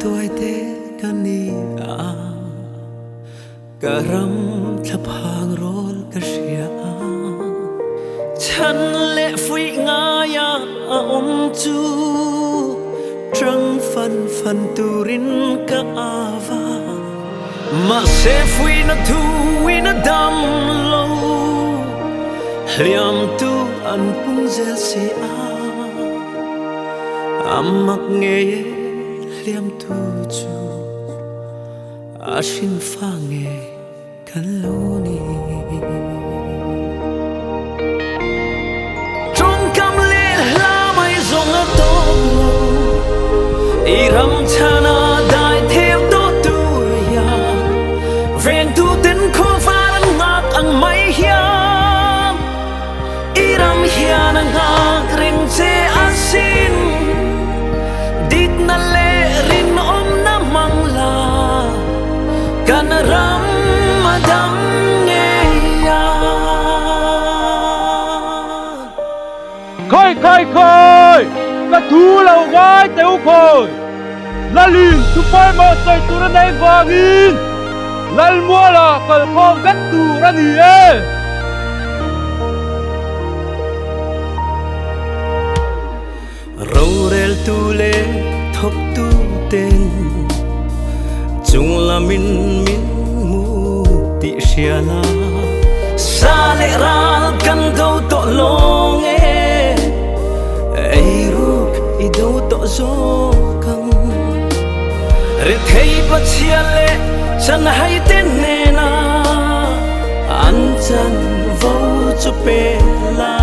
tuổi thế kani a karam thapang rol kasia chan le phui nga ya chu trăng phân turin ka ava ma se phui na thu na dam lo liam tu an pung zel se amak nge liam tu chu ashin fa nge kan lo ni trong cam le la mai zong a to iram chana dai theo to tu ya ven tu tin kho fa ngak ang mai hiam iram hian ngak ring che asin dit na le rin om na mangla kan ram madam nghe ya khơi là thu lâu vai tiêu khơi là lìn tu phải mà say tu ra đây vàng in là mua là cần không biết tu ra gì ấy râu rel tu le thop tu tên chung là min mu ti sia la sa le ra kan go to long e ai ruk i do to zo kang re thei pa chia le chan hai ten ne na an chan vo chu pe la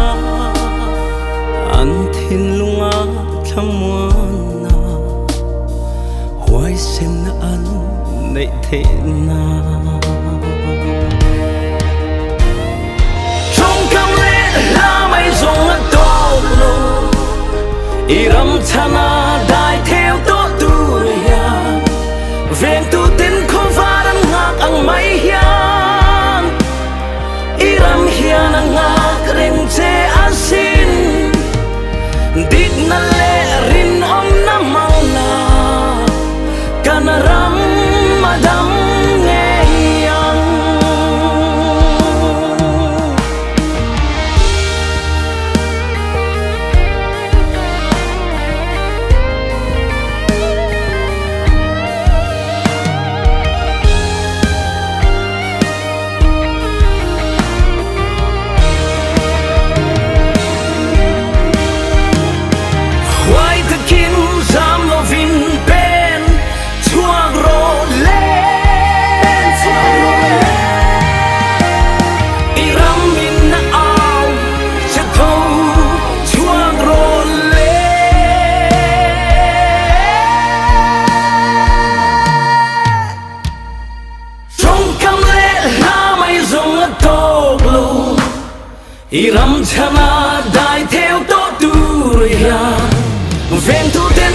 an thin lunga thamwana hoai sen an nei the na trong cam le la mai zong a to lo iram chana dai theo to tu ya ven tu tin kho varan ngak ang mai hian iram hian ngak reng che asin dit na le rin om na mauna kan ram madam nghe yang iram chana dai theo to tu ya ven tu te